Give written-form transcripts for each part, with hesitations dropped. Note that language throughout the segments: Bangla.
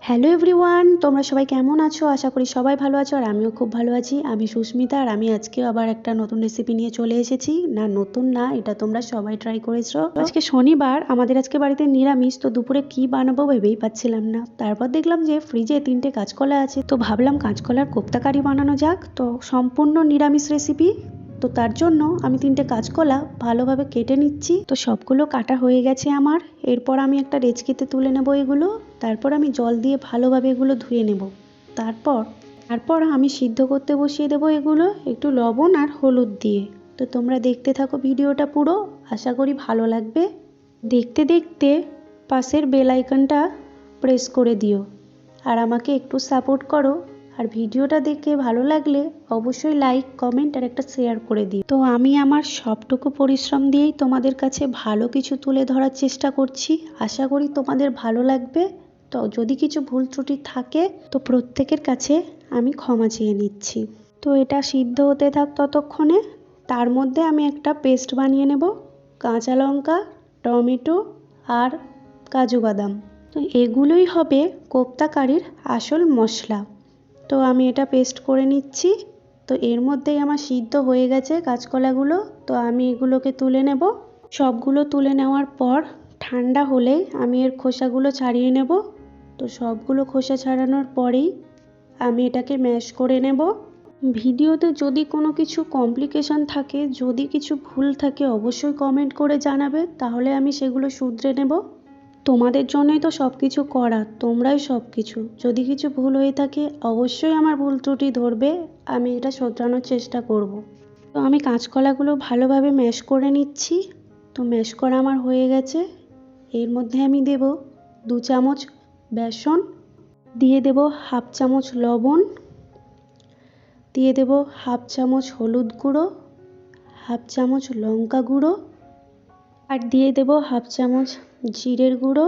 হ্যালো এভরিওয়ান, তোমরা সবাই কেমন আছো? আশা করি সবাই ভালো আছো আর আমিও খুব ভালো আছি। আমি সুস্মিতা আর আমি আজকে আবার একটা নতুন রেসিপি নিয়ে চলে এসেছি। না নতুন না, এটা তোমরা সবাই ট্রাই করেছো। আজকে শনিবার, আমাদের আজকে বাড়িতে নিরামিষ, তো দুপুরে কি বানাবো ভেবেই পাচ্ছিলাম না। তারপর দেখলাম যে ফ্রিজে 3টে কাঁচকলা আছে, তো ভাবলাম কাঁচকলার কোপ্তা কারি বানানো যাক। তো সম্পূর্ণ নিরামিষ রেসিপি, তো তার জন্য আমি 3টে কাঁচকলা ভালোভাবে কেটে নিচ্ছি। তো সবগুলো কাটা হয়ে গেছে আমার। এরপর আমি একটা ডেচকিতে তুলে নেব এগুলো। তারপর আমি জল দিয়ে ভালোভাবে এগুলো ধুয়ে নেব। তারপর আমি সিদ্ধ করতে বসিয়ে দেবো এগুলো একটু লবণ আর হলুদ দিয়ে। তো তোমরা দেখতে থাকো ভিডিওটা পুরো, আশা করি ভালো লাগবে। দেখতে দেখতে পাশের বেল আইকনটা প্রেস করে দিও আর আমাকে একটু সাপোর্ট করো। আর ভিডিওটা দেখে ভালো লাগলে অবশ্যই লাইক, কমেন্ট আর একটা শেয়ার করে দিও। তো আমি আমার সবটুকু পরিশ্রম দিয়েই তোমাদের কাছে ভালো কিছু তুলে ধরার চেষ্টা করছি। আশা করি তোমাদের ভালো লাগবে। তো যদি কিছু ভুল ত্রুটি থাকে তো প্রত্যেকের কাছে আমি ক্ষমা চেয়ে নিচ্ছি। তো এটা সিদ্ধ হতে থাক ততক্ষণে। তার মধ্যে আমি একটা পেস্ট বানিয়ে নেব, কাঁচা লঙ্কা, টমেটো আর কাজু বাদাম। তো এগুলোই হবে কোপ্তা কারির আসল মশলা। তো আমি এটা পেস্ট করে নিচ্ছি। তো এর মধ্যেই আমার সিদ্ধ হয়ে গেছে কাঁচকলাগুলো। তো আমি এগুলোকে তুলে নেব। সবগুলো তুলে নেওয়ার পর ঠান্ডা হলেই আমি এর খোসাগুলো ছাড়িয়ে নেব। তো সবগুলো খোসা ছাড়ানোর পরেই আমি এটাকে ম্যাশ করে নেব। ভিডিওতে যদি কোনো কিছু কমপ্লিকেশন থাকে, যদি কিছু ভুল থাকে অবশ্যই কমেন্ট করে জানাবে, তাহলে আমি সেগুলো শুধরে নেব। তোমাদের জন্যই তো সব কিছু করা, তোমরাই সব কিছু। যদি কিছু ভুল হয়ে থাকে অবশ্যই আমার ভুল ত্রুটি ধরবে, আমি এটা শোধরানোর চেষ্টা করব। তো আমি কাঁচকলাগুলো ভালোভাবে ম্যাশ করে নিচ্ছি। তো ম্যাশ করা আমার হয়ে গেছে। এর মধ্যে আমি দেব 2 চামচ বেসন, দিয়ে দেব হাফ চামচ লবণ, দিয়ে দেব হাফ চামচ হলুদ গুঁড়ো, হাফ চামচ লঙ্কা গুঁড়ো, আর দিয়ে দেব হাফ চামচ জিরের গুঁড়ো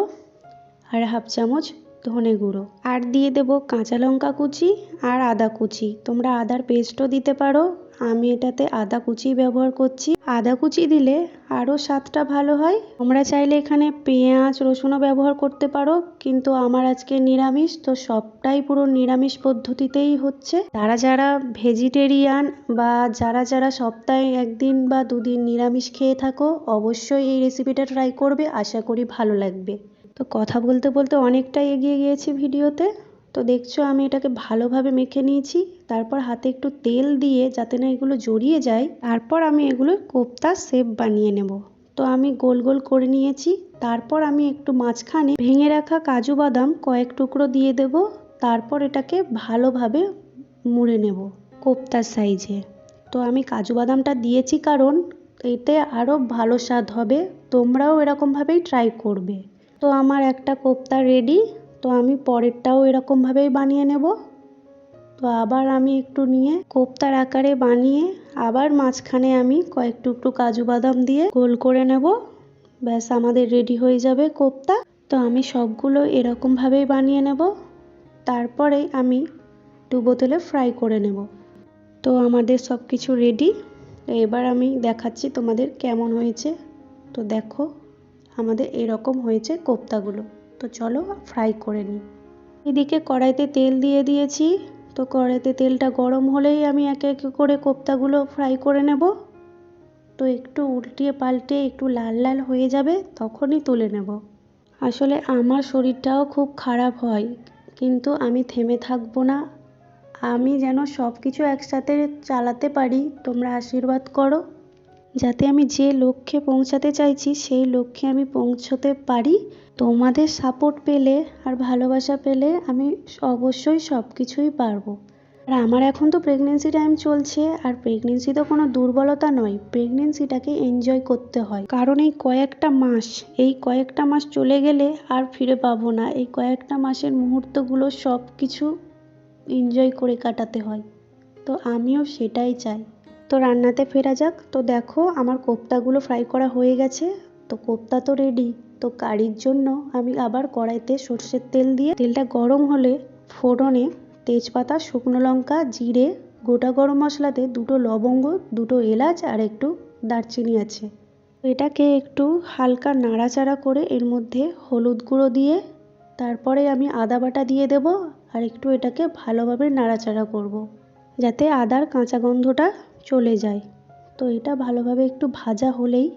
আর হাফ চামচ ধনে গুঁড়ো, আর দিয়ে দেব কাঁচা লঙ্কা কুচি আর আদা কুচি। তোমরা আদার পেস্টও দিতে পারো, আমি এটাতে আদা কুচি ব্যবহার করছি। আদা কুচি দিলে আরও স্বাদটা ভালো হয়। তোমরা চাইলে এখানে পেঁয়াজ রসুনও ব্যবহার করতে পারো, কিন্তু আমার আজকে নিরামিষ, তো সবটাই পুরো নিরামিষ পদ্ধতিতেই হচ্ছে। যারা যারা ভেজিটেরিয়ান বা যারা যারা সপ্তাহে 1 দিন বা 2 দিন নিরামিষ খেয়ে থাকো অবশ্যই এই রেসিপিটা ট্রাই করবে, আশা করি ভালো লাগবে। তো কথা বলতে বলতে অনেকটাই এগিয়ে গিয়েছি ভিডিওতে। তো দেখছো আমি এটাকে ভালোভাবে মেখে নিয়েছি। তারপর হাতে একটু তেল দিয়ে যাতে না এগুলো জড়িয়ে যায়, তারপর আমি এগুলো কোপ্তা শেপ বানিয়ে নেব। তো আমি গোল গোল করে নিয়েছি। তারপর আমি একটু মাঝখানে ভেঙে রাখা কাজু বাদাম কয়েক টুকরো দিয়ে দেব। তারপর এটাকে ভালোভাবে মুড়ে নেব কোপ্তার সাইজে। তো আমি কাজু বাদামটা দিয়েছি কারণ এতে আরও ভালো স্বাদ হবে। তোমরাও এরকমভাবেই ট্রাই করবে। তো আমার একটা কোপ্তা রেডি। তো আমি পরেরটাও এরকমভাবেই বানিয়ে নেব। তো আবার আমি একটু নিয়ে কোপ্তার আকারে বানিয়ে আবার মাঝখানে আমি কয়েক টুকরো কাজু বাদাম দিয়ে গোল করে নেব। ব্যাস আমাদের রেডি হয়ে যাবে কোপ্তা। তো আমি সবগুলো এরকমভাবেই বানিয়ে নেব। তারপরে আমি ডুবো তেলে ফ্রাই করে নেব। তো আমাদের সব কিছু রেডি। এবার আমি দেখাচ্ছি তোমাদের কেমন হয়েছে। তো দেখো আমাদের এরকম হয়েছে কোপ্তাগুলো। তো চলো ফ্রাই করে নিই। এদিকে কড়াইতে তেল দিয়ে দিয়েছি। তো কড়াইতে তেলটা গরম হলেই আমি একে একে করে কোপ্তাগুলো ফ্রাই করে নেব। তো একটু উল্টিয়ে পাল্টে একটু লাল লাল হয়ে যাবে তখনই তুলে নেব। আসলে আমার শরীরটাও খুব খারাপ হয়, কিন্তু আমি থেমে থাকবো না। আমি যেন সব কিছু একসাথে চালাতে পারি। তোমরা আশীর্বাদ করো যাতে আমি যে লক্ষ্যে পৌঁছাতে চাইছি সেই লক্ষ্যে আমি পৌঁছতে পারি। তোমাদের সাপোর্ট পেলে আর ভালোবাসা পেলে আমি অবশ্যই সব কিছুই পারবো। আর আমার এখন তো প্রেগনেন্সি টাইম চলছে, আর প্রেগনেন্সি তো কোনো দুর্বলতা নয়, প্রেগনেন্সিটাকে এনজয় করতে হয়। কারণ এই কয়েকটা মাস চলে গেলে আর ফিরে পাবো না। এই কয়েকটা মাসের মুহূর্তগুলো সব কিছু এনজয় করে কাটাতে হয়। তো আমিও সেটাই চাই। তো রান্নাতে ফেরা যাক। তো দেখো আমার কোপ্তাগুলো ফ্রাই করা হয়ে গেছে। তো কোপ্তা তো রেডি। তো কারির জন্য আমি আবার কড়াইতে সর্ষের তেল দিয়ে, তেলটা গরম হলে ফোড়নে তেজপাতা, শুকনো লঙ্কা, জিরে, গোটা গরম মশলাতে 2টো লবঙ্গ, 2টো এলাচ আর একটু দারচিনি আছে। এটাকে একটু হালকা নাড়াচাড়া করে এর মধ্যে হলুদ গুঁড়ো দিয়ে তারপরে আমি আদা বাটা দিয়ে দেব আর একটু এটাকে ভালোভাবে নাড়াচাড়া করব, যাতে আদার কাঁচা গন্ধটা চলে যায়। তো এটা ভালোভাবে একটু ভাজা হলেই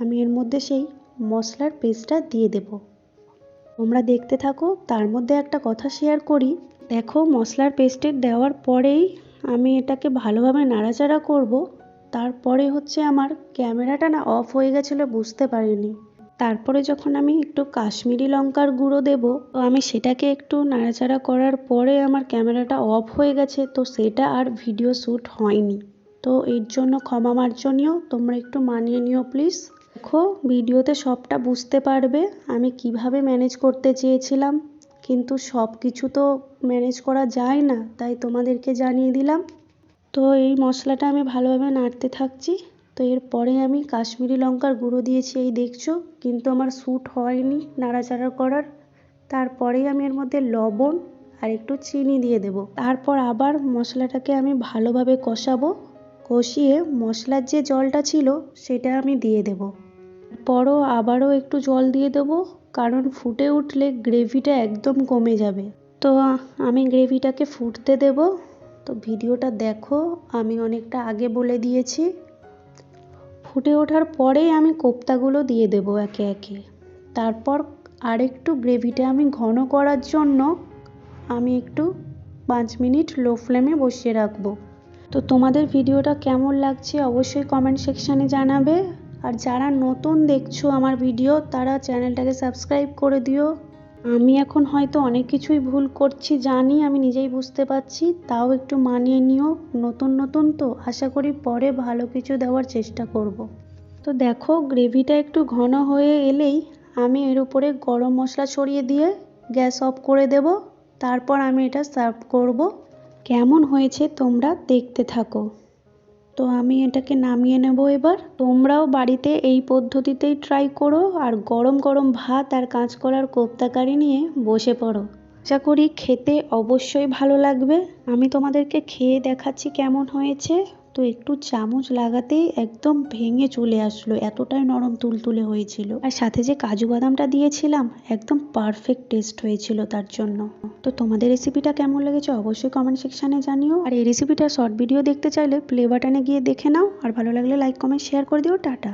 আমি এর মধ্যে সেই মশলার পেস্টটা দিয়ে দেব। তোমরা দেখতে থাকো। তার মধ্যে একটা কথা শেয়ার করি, দেখো মশলার পেস্টে দেওয়ার পরেই আমি এটাকে ভালোভাবে নাড়াচাড়া করব। তারপরে হচ্ছে আমার ক্যামেরাটা না অফ হয়ে গেছিলো, বুঝতে পারিনি। তারপরে যখন আমি একটু কাশ্মীরি লঙ্কার গুঁড়ো দেব, তো আমি সেটাকে একটু নাড়াচাড়া করার পরে আমার ক্যামেরাটা অফ হয়ে গেছে, তো সেটা আর ভিডিও শ্যুট হয়নি। তো এর জন্য ক্ষমা মার্জনীয়, তোমরা একটু মানিয়ে নিও প্লিজ। দেখো ভিডিওতে সবটা বুঝতে পারবে আমি কিভাবে ম্যানেজ করতে চেয়েছিলাম, কিন্তু সব কিছু তো ম্যানেজ করা যায় না, তাই তোমাদেরকে জানিয়ে দিলাম। তো এই মশলাটা আমি ভালোভাবে নাড়তে থাকছি। তো এরপরে আমি কাশ্মীরি লঙ্কার গুঁড়ো দিয়েছি, এই দেখছো, কিন্তু আমার শ্যুট হয়নি নাড়াচাড়া করার। তারপরেই আমি এর মধ্যে লবণ আর একটু চিনি দিয়ে দেব। তারপর আবার মশলাটাকে আমি ভালোভাবে কষাবো, কষিয়ে মশলার যে জলটা ছিল সেটা আমি দিয়ে দেব। আবারও একটু জল দিয়ে দেবো, কারণ ফুটে উঠলে গ্রেভিটা একদম কমে যাবে। তো আমি গ্রেভিটাকে ফুটতে দেব। তো ভিডিওটা দেখো, আমি অনেকটা আগে বলে দিয়েছি। ফুটে ওঠার পরেই আমি কোপ্তাগুলো দিয়ে দেব একে একে। তারপর আরেকটু গ্রেভিটা আমি ঘন করার জন্য আমি একটু 5 মিনিট লো ফ্লেমে বসিয়ে রাখবো। তো তোমাদের ভিডিওটা কেমন লাগছে অবশ্যই কমেন্ট সেকশানে জানাবে। আর যারা নতুন দেখছো আমার ভিডিও, তারা চ্যানেলটাকে সাবস্ক্রাইব করে দিও। আমি এখন হয়তো অনেক কিছুই ভুল করছি জানি, আমি নিজেই বুঝতে পারছি, তাও একটু মানিয়ে নিও। নতুন নতুন তো, আশা করি পরে ভালো কিছু দেওয়ার চেষ্টা করব। তো দেখো গ্রেভিটা একটু ঘন হয়ে এলেই আমি এর উপরে গরম মশলা ছড়িয়ে দিয়ে গ্যাস অফ করে দেব। তারপর আমি এটা সার্ভ করব। কেমন হয়েছে তোমরা দেখতে থাকো। তো আমি এটাকে নামিয়ে নেব এবার। তোমরাও বাড়িতে এই পদ্ধতিতেই ট্রাই করো আর গরম গরম ভাত আর কাঁচকলার কোপ্তা কারি নিয়ে বসে পড়ো। আশা করি খেতে অবশ্যই ভালো লাগবে। আমি তোমাদেরকে খেয়ে দেখাচ্ছি কেমন হয়েছে। তো একটু চামচ লাগাতেই একদম ভেঙে চলে আসলো, এতটাই নরম তুলতুলে হয়েছিল। আর সাথে যে কাজু বাদামটা দিয়েছিলাম, একদম পারফেক্ট টেস্ট হয়েছিল তার জন্য। তো তোমাদের রেসিপিটা কেমন লেগেছে অবশ্যই কমেন্ট সেকশানে জানিও। আর এই রেসিপিটা শর্ট ভিডিও দেখতে চাইলে প্লে বাটনে গিয়ে দেখে নাও। আর ভালো লাগলে লাইক কমেন্ট শেয়ার করে দিও। টাটা।